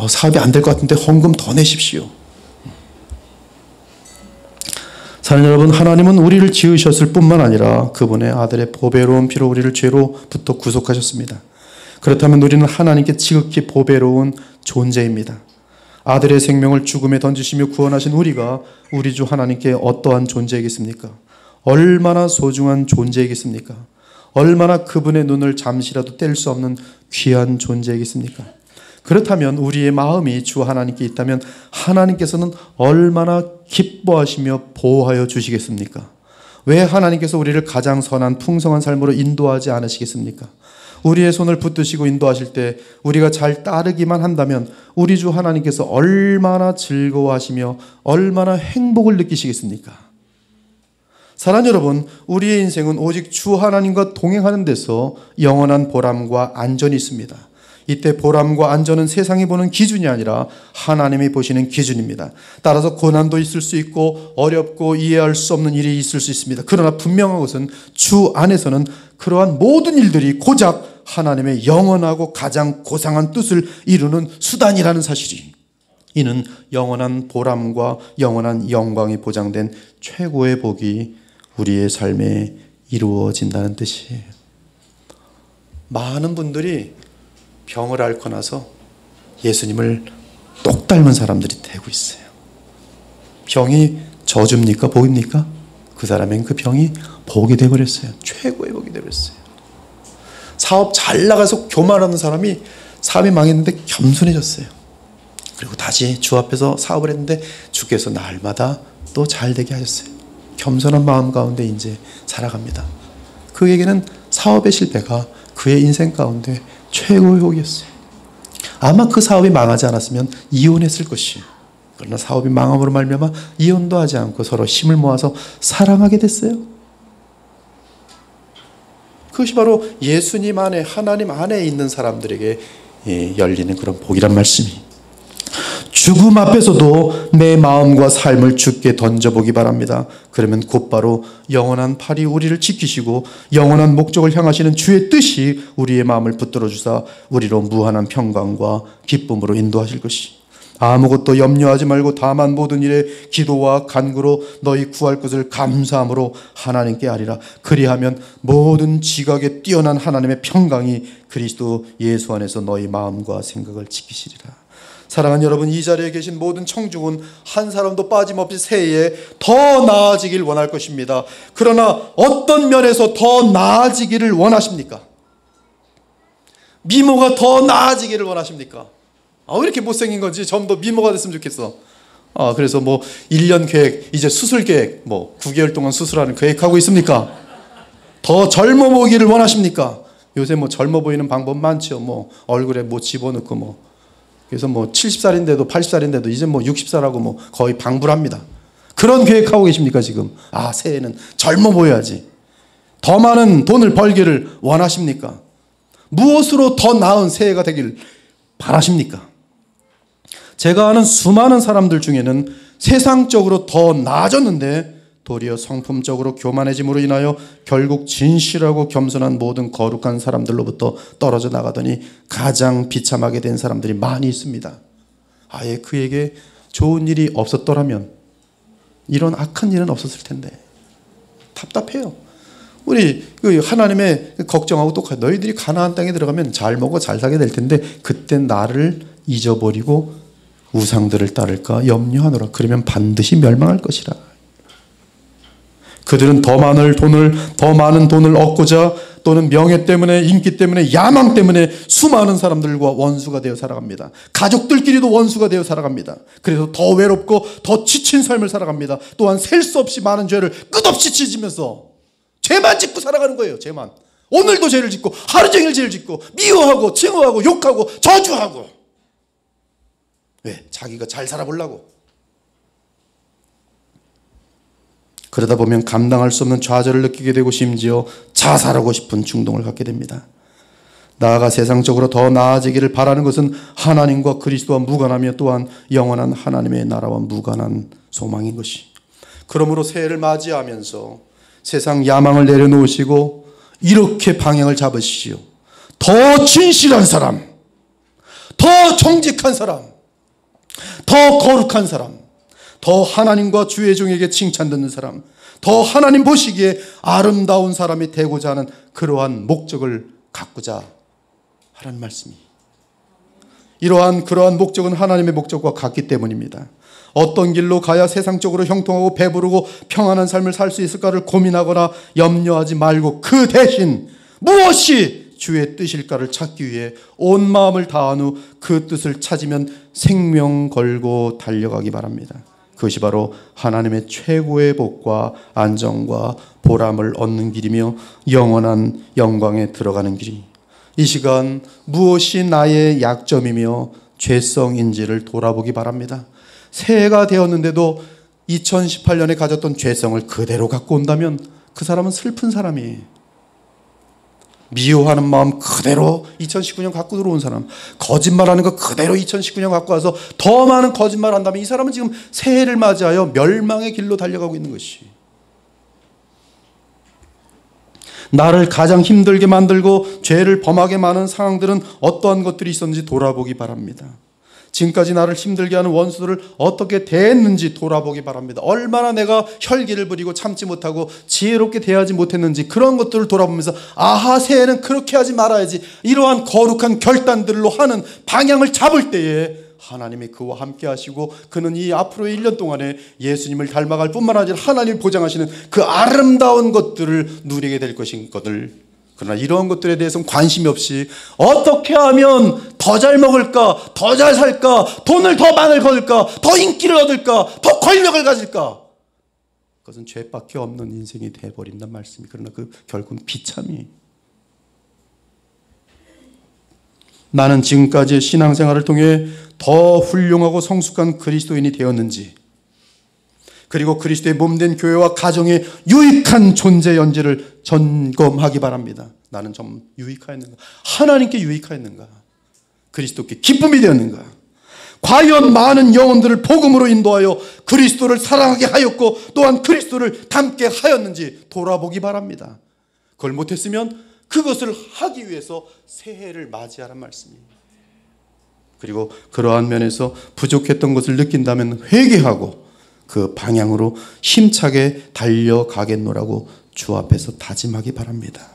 사업이 안 될 것 같은데 헌금 더 내십시오. 사랑하는 여러분, 하나님은 우리를 지으셨을 뿐만 아니라 그분의 아들의 보배로운 피로 우리를 죄로부터 구속하셨습니다. 그렇다면 우리는 하나님께 지극히 보배로운 존재입니다. 아들의 생명을 죽음에 던지시며 구원하신 우리가 우리 주 하나님께 어떠한 존재이겠습니까? 얼마나 소중한 존재이겠습니까? 얼마나 그분의 눈을 잠시라도 뗄 수 없는 귀한 존재이겠습니까? 그렇다면 우리의 마음이 주 하나님께 있다면 하나님께서는 얼마나 기뻐하시며 보호하여 주시겠습니까? 왜 하나님께서 우리를 가장 선한 풍성한 삶으로 인도하지 않으시겠습니까? 우리의 손을 붙드시고 인도하실 때 우리가 잘 따르기만 한다면 우리 주 하나님께서 얼마나 즐거워하시며 얼마나 행복을 느끼시겠습니까? 사랑하는 여러분, 우리의 인생은 오직 주 하나님과 동행하는 데서 영원한 보람과 안전이 있습니다. 이때 보람과 안전은 세상이 보는 기준이 아니라 하나님이 보시는 기준입니다. 따라서 고난도 있을 수 있고 어렵고 이해할 수 없는 일이 있을 수 있습니다. 그러나 분명한 것은 주 안에서는 그러한 모든 일들이 고작 하나님의 영원하고 가장 고상한 뜻을 이루는 수단이라는 사실이, 이는 영원한 보람과 영원한 영광이 보장된 최고의 복이 우리의 삶에 이루어진다는 뜻이에요. 많은 분들이 병을 앓고 나서 예수님을 똑 닮은 사람들이 되고 있어요. 병이 저주입니까? 복입니까? 그 사람은 그 병이 복이 되어버렸어요. 최고의 복이 되어버렸어요. 사업 잘 나가서 교만하는 사람이 사업이 망했는데 겸손해졌어요. 그리고 다시 주 앞에서 사업을 했는데 주께서 날마다 또 잘 되게 하셨어요. 겸손한 마음 가운데 이제 살아갑니다. 그에게는 사업의 실패가 그의 인생 가운데 최고의 복이었어요. 아마 그 사업이 망하지 않았으면 이혼했을 것이에요. 그러나 사업이 망함으로 말미암아 이혼도 하지 않고 서로 힘을 모아서 사랑하게 됐어요. 그것이 바로 예수님 안에, 하나님 안에 있는 사람들에게 열리는 그런 복이란 말씀이. 죽음 앞에서도 내 마음과 삶을 주께 던져보기 바랍니다. 그러면 곧바로 영원한 팔이 우리를 지키시고 영원한 목적을 향하시는 주의 뜻이 우리의 마음을 붙들어 주사 우리로 무한한 평강과 기쁨으로 인도하실 것이. 아무것도 염려하지 말고 다만 모든 일에 기도와 간구로 너희 구할 것을 감사함으로 하나님께 아리라. 그리하면 모든 지각에 뛰어난 하나님의 평강이 그리스도 예수 안에서 너희 마음과 생각을 지키시리라. 사랑하는 여러분, 이 자리에 계신 모든 청중은 한 사람도 빠짐없이 새해에 더 나아지길 원할 것입니다. 그러나 어떤 면에서 더 나아지기를 원하십니까? 미모가 더 나아지기를 원하십니까? 왜 이렇게 못생긴 건지 좀 더 미모가 됐으면 좋겠어. 그래서 1년 계획, 이제 수술 계획, 9개월 동안 수술하는 계획하고 있습니까? 더 젊어 보이기를 원하십니까? 요새 젊어 보이는 방법 많죠. 얼굴에 집어넣고 그래서 70살인데도 80살인데도 이제 60살하고 거의 방불합니다. 그런 계획하고 계십니까 지금? 새해는 젊어 보여야지. 더 많은 돈을 벌기를 원하십니까? 무엇으로 더 나은 새해가 되길 바라십니까? 제가 아는 수많은 사람들 중에는 세상적으로 더 나아졌는데 도리어 성품적으로 교만해짐으로 인하여 결국 진실하고 겸손한 모든 거룩한 사람들로부터 떨어져 나가더니 가장 비참하게 된 사람들이 많이 있습니다. 아예 그에게 좋은 일이 없었더라면 이런 악한 일은 없었을 텐데. 답답해요. 우리 하나님의 걱정하고 똑같아요. 너희들이 가나안 땅에 들어가면 잘 먹어 잘 살게 될 텐데 그땐 나를 잊어버리고 우상들을 따를까 염려하노라. 그러면 반드시 멸망할 것이라. 그들은 더 많은 돈을 얻고자 또는 명예 때문에, 인기 때문에, 야망 때문에 수많은 사람들과 원수가 되어 살아갑니다. 가족들끼리도 원수가 되어 살아갑니다. 그래서 더 외롭고 더 지친 삶을 살아갑니다. 또한 셀 수 없이 많은 죄를 끝없이 지으면서 죄만 짓고 살아가는 거예요. 죄만. 오늘도 죄를 짓고 하루 종일 죄를 짓고 미워하고 증오하고 욕하고 저주하고. 왜? 자기가 잘 살아보려고. 그러다 보면 감당할 수 없는 좌절을 느끼게 되고 심지어 자살하고 싶은 충동을 갖게 됩니다. 나아가 세상적으로 더 나아지기를 바라는 것은 하나님과 그리스도와 무관하며 또한 영원한 하나님의 나라와 무관한 소망인 것이. 그러므로 새해를 맞이하면서 세상 야망을 내려놓으시고 이렇게 방향을 잡으시오. 더 진실한 사람, 더 정직한 사람, 더 거룩한 사람, 더 하나님과 주의 종에게 칭찬 듣는 사람, 더 하나님 보시기에 아름다운 사람이 되고자 하는 그러한 목적을 갖고자 하라는 말씀이. 그러한 목적은 하나님의 목적과 같기 때문입니다. 어떤 길로 가야 세상적으로 형통하고 배부르고 평안한 삶을 살 수 있을까를 고민하거나 염려하지 말고 그 대신 무엇이 주의 뜻일까를 찾기 위해 온 마음을 다한 후 그 뜻을 찾으면 생명 걸고 달려가기 바랍니다. 그것이 바로 하나님의 최고의 복과 안정과 보람을 얻는 길이며 영원한 영광에 들어가는 길이. 이 시간 무엇이 나의 약점이며 죄성인지를 돌아보기 바랍니다. 새해가 되었는데도 2018년에 가졌던 죄성을 그대로 갖고 온다면 그 사람은 슬픈 사람이에요. 미워하는 마음 그대로 2019년 갖고 들어온 사람, 거짓말하는 거 그대로 2019년 갖고 와서 더 많은 거짓말 한다면 이 사람은 지금 새해를 맞이하여 멸망의 길로 달려가고 있는 것이, 나를 가장 힘들게 만들고 죄를 범하게 많은 상황들은 어떠한 것들이 있었는지 돌아보기 바랍니다. 지금까지 나를 힘들게 하는 원수들을 어떻게 대했는지 돌아보기 바랍니다. 얼마나 내가 혈기를 부리고 참지 못하고 지혜롭게 대하지 못했는지 그런 것들을 돌아보면서 아하, 새해는 그렇게 하지 말아야지, 이러한 거룩한 결단들로 하는 방향을 잡을 때에 하나님이 그와 함께 하시고 그는 이 앞으로의 1년 동안에 예수님을 닮아갈 뿐만 아니라 하나님이 보장하시는 그 아름다운 것들을 누리게 될 것인 것을, 그러나 이런 것들에 대해서는 관심이 없이 어떻게 하면 더 잘 먹을까, 더 잘 살까, 돈을 더 많이 벌까, 더 인기를 얻을까, 더 권력을 가질까, 그것은 죄밖에 없는 인생이 되어버린단 말씀이. 그러나 그 결국은 비참이, 나는 지금까지의 신앙생활을 통해 더 훌륭하고 성숙한 그리스도인이 되었는지, 그리고 그리스도의 몸된 교회와 가정의 유익한 존재 연지를 점검하기 바랍니다. 나는 좀 유익하였는가? 하나님께 유익하였는가? 그리스도께 기쁨이 되었는가? 과연 많은 영혼들을 복음으로 인도하여 그리스도를 사랑하게 하였고 또한 그리스도를 닮게 하였는지 돌아보기 바랍니다. 그걸 못했으면 그것을 하기 위해서 새해를 맞이하란 말씀입니다. 그리고 그러한 면에서 부족했던 것을 느낀다면 회개하고 그 방향으로 힘차게 달려가겠노라고 주 앞에서 다짐하기 바랍니다.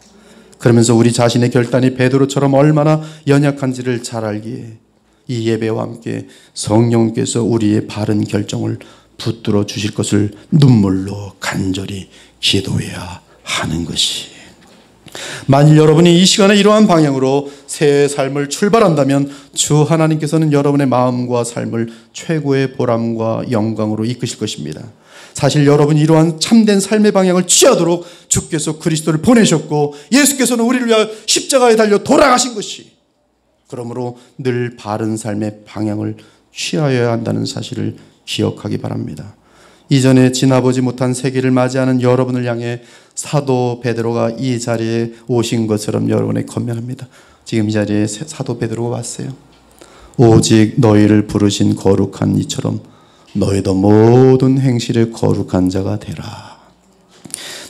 그러면서 우리 자신의 결단이 베드로처럼 얼마나 연약한지를 잘 알기에 이 예배와 함께 성령께서 우리의 바른 결정을 붙들어 주실 것을 눈물로 간절히 기도해야 하는 것이, 만일 여러분이 이 시간에 이러한 방향으로 새해 삶을 출발한다면 주 하나님께서는 여러분의 마음과 삶을 최고의 보람과 영광으로 이끄실 것입니다. 사실 여러분이 이러한 참된 삶의 방향을 취하도록 주께서 그리스도를 보내셨고 예수께서는 우리를 위하여 십자가에 달려 돌아가신 것이, 그러므로 늘 바른 삶의 방향을 취하여야 한다는 사실을 기억하기 바랍니다. 이전에 지나보지 못한 세기를 맞이하는 여러분을 향해 사도 베드로가 이 자리에 오신 것처럼 여러분에게 권면합니다. 지금 이 자리에 사도 베드로가 왔어요. 오직 너희를 부르신 거룩한 이처럼 너희도 모든 행실에 거룩한 자가 되라.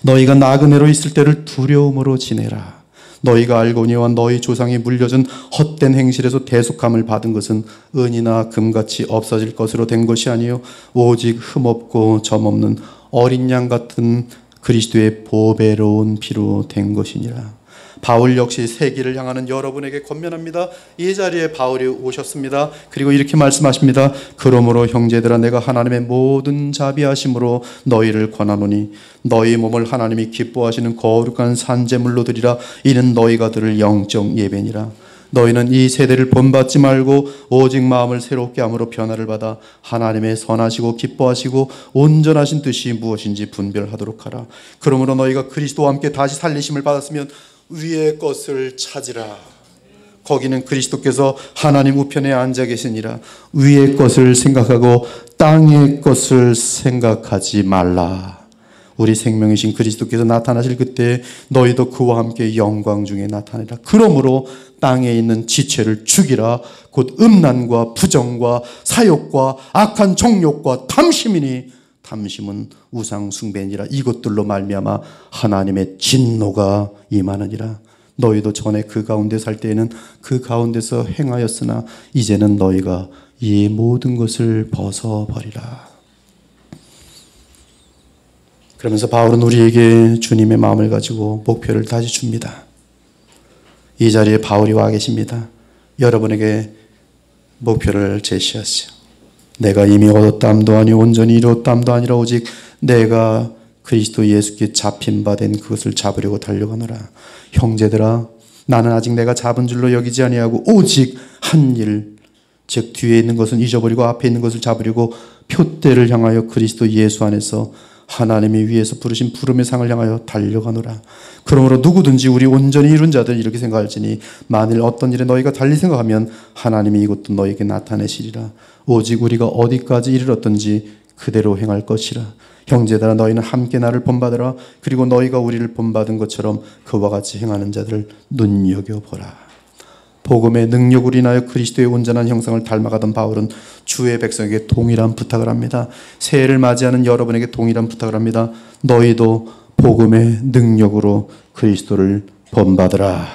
너희가 나그네로 있을 때를 두려움으로 지내라. 너희가 알거니와 너희 조상이 물려준 헛된 행실에서 대속함을 받은 것은 은이나 금같이 없어질 것으로 된 것이 아니요 오직 흠없고 점없는 어린 양 같은 그리스도의 보배로운 피로 된 것이니라. 바울 역시 세기를 향하는 여러분에게 권면합니다. 이 자리에 바울이 오셨습니다. 그리고 이렇게 말씀하십니다. 그러므로 형제들아, 내가 하나님의 모든 자비하심으로 너희를 권하노니 너희 몸을 하나님이 기뻐하시는 거룩한 산제물로 드리라. 이는 너희가 드릴 영적 예배니라. 너희는 이 세대를 본받지 말고 오직 마음을 새롭게 함으로 변화를 받아 하나님의 선하시고 기뻐하시고 온전하신 뜻이 무엇인지 분별하도록 하라. 그러므로 너희가 그리스도와 함께 다시 살리심을 받았으면 위의 것을 찾으라. 거기는 그리스도께서 하나님 우편에 앉아 계시니라. 위의 것을 생각하고 땅의 것을 생각하지 말라. 우리 생명이신 그리스도께서 나타나실 그때 너희도 그와 함께 영광 중에 나타내라. 그러므로 땅에 있는 지체를 죽이라. 곧 음란과 부정과 사욕과 악한 정욕과 탐심이니 탐심은 우상 숭배니라. 이것들로 말미암아 하나님의 진노가 임하느니라. 너희도 전에 그 가운데 살 때에는 그 가운데서 행하였으나 이제는 너희가 이 모든 것을 벗어버리라. 그러면서 바울은 우리에게 주님의 마음을 가지고 목표를 다시 줍니다. 이 자리에 바울이 와 계십니다. 여러분에게 목표를 제시하시오. 내가 이미 얻었담도 아니 온전히 이루었담도 아니라 오직 내가 그리스도 예수께 잡힌 바 된 그것을 잡으려고 달려가노라. 형제들아, 나는 아직 내가 잡은 줄로 여기지 아니하고 오직 한 일, 즉 뒤에 있는 것은 잊어버리고 앞에 있는 것을 잡으려고 표대를 향하여 그리스도 예수 안에서 하나님이 위에서 부르신 부름의 상을 향하여 달려가노라. 그러므로 누구든지 우리 온전히 이룬 자들 이렇게 생각할지니 만일 어떤 일에 너희가 달리 생각하면 하나님이 이것도 너희에게 나타내시리라. 오직 우리가 어디까지 이르렀든지 그대로 행할 것이라. 형제들아 너희는 함께 나를 본받으라. 그리고 너희가 우리를 본받은 것처럼 그와 같이 행하는 자들을 눈여겨보라. 복음의 능력으로 인하여 그리스도의 온전한 형상을 닮아가던 바울은 주의 백성에게 동일한 부탁을 합니다. 새해를 맞이하는 여러분에게 동일한 부탁을 합니다. 너희도 복음의 능력으로 그리스도를 본받으라.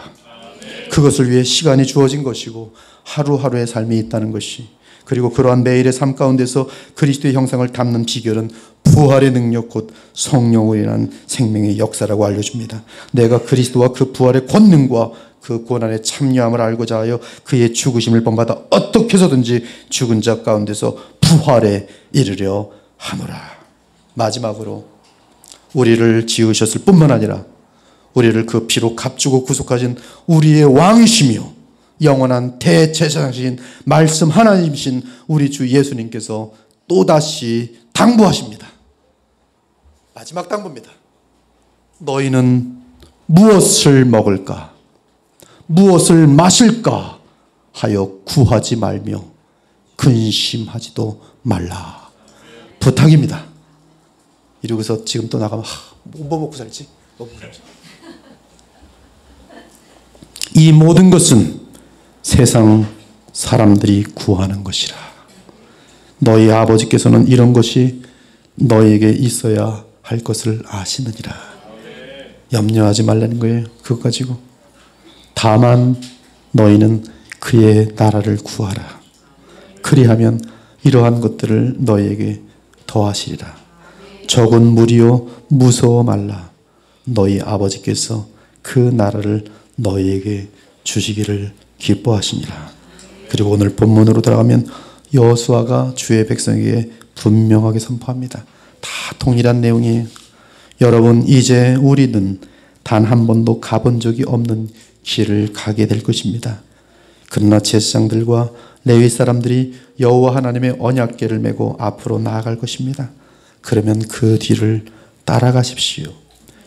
그것을 위해 시간이 주어진 것이고 하루하루의 삶이 있다는 것이, 그리고 그러한 매일의 삶 가운데서 그리스도의 형상을 담는 비결은 부활의 능력 곧 성령으로 인한 생명의 역사라고 알려줍니다. 내가 그리스도와 그 부활의 권능과 그 고난에 참여함을 알고자 하여 그의 죽으심을 본받아 어떻게 해서든지 죽은 자 가운데서 부활에 이르려 하노라. 마지막으로 우리를 지으셨을 뿐만 아니라 우리를 그 피로 값주고 구속하신 우리의 왕이시며 영원한 대제사장이신 말씀 하나님이신 우리 주 예수님께서 또다시 당부하십니다. 마지막 당부입니다. 너희는 무엇을 먹을까 무엇을 마실까 하여 구하지 말며 근심하지도 말라. 부탁입니다. 이러고서 지금 또 나가면 뭐 먹고 살지? 뭐 먹고 살지? 이 모든 것은 세상 사람들이 구하는 것이라. 너희 아버지께서는 이런 것이 너희에게 있어야 할 것을 아시느니라. 염려하지 말라는 거예요. 그것 가지고. 다만 너희는 그의 나라를 구하라. 그리하면 이러한 것들을 너희에게 더하시리라. 적은 무리요 무서워 말라. 너희 아버지께서 그 나라를 너희에게 주시기를 기뻐하시니라. 그리고 오늘 본문으로 들어가면 여호수아가 주의 백성에게 분명하게 선포합니다. 다 동일한 내용이에요. 여러분, 이제 우리는 단 한 번도 가본 적이 없는 길을 가게 될 것입니다. 그러나 제사장들과 레위 사람들이 여호와 하나님의 언약궤를 메고 앞으로 나아갈 것입니다. 그러면 그 뒤를 따라가십시오.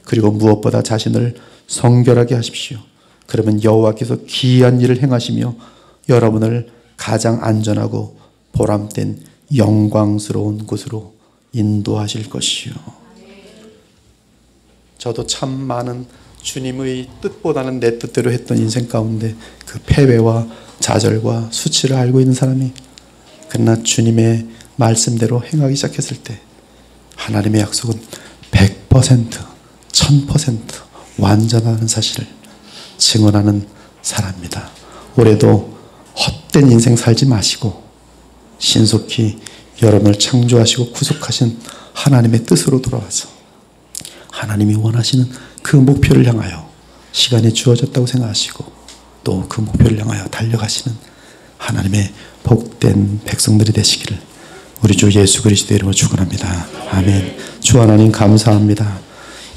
그리고 무엇보다 자신을 성결하게 하십시오. 그러면 여호와께서 기이한 일을 행하시며 여러분을 가장 안전하고 보람된 영광스러운 곳으로 인도하실 것이요. 저도 참 많은 주님의 뜻보다는 내 뜻대로 했던 인생 가운데 그 패배와 좌절과 수치를 알고 있는 사람이, 그러나 주님의 말씀대로 행하기 시작했을 때 하나님의 약속은 100%, 1000% 완전하다는 사실을 증언하는 사람입니다. 올해도 헛된 인생 살지 마시고 신속히 여러분을 창조하시고 구속하신 하나님의 뜻으로 돌아와서 하나님이 원하시는 그 목표를 향하여 시간이 주어졌다고 생각하시고 또 그 목표를 향하여 달려가시는 하나님의 복된 백성들이 되시기를 우리 주 예수 그리스도의 이름으로 축원합니다. 아멘. 주 하나님 감사합니다.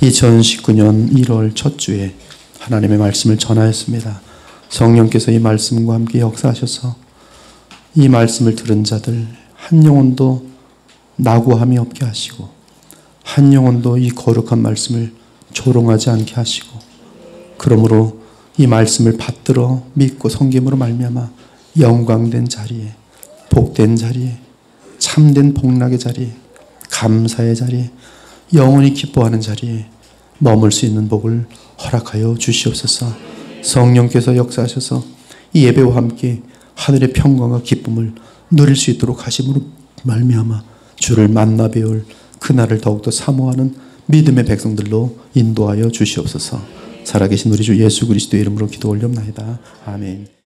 2019년 1월 첫 주에 하나님의 말씀을 전하였습니다. 성령께서 이 말씀과 함께 역사하셔서 이 말씀을 들은 자들 한 영혼도 낙오함이 없게 하시고 한 영혼도 이 거룩한 말씀을 조롱하지 않게 하시고, 그러므로 이 말씀을 받들어 믿고 섬김으로 말미암아 영광된 자리에, 복된 자리에, 참된 복락의 자리에, 감사의 자리에, 영원히 기뻐하는 자리에 머물 수 있는 복을 허락하여 주시옵소서. 성령께서 역사하셔서 이 예배와 함께 하늘의 평강과 기쁨을 누릴 수 있도록 하심으로 말미암아 주를 만나 배울 그날을 더욱더 사모하는 믿음의 백성들로 인도하여 주시옵소서. 살아계신 우리 주 예수 그리스도의 이름으로 기도 올려옵나이다. 아멘.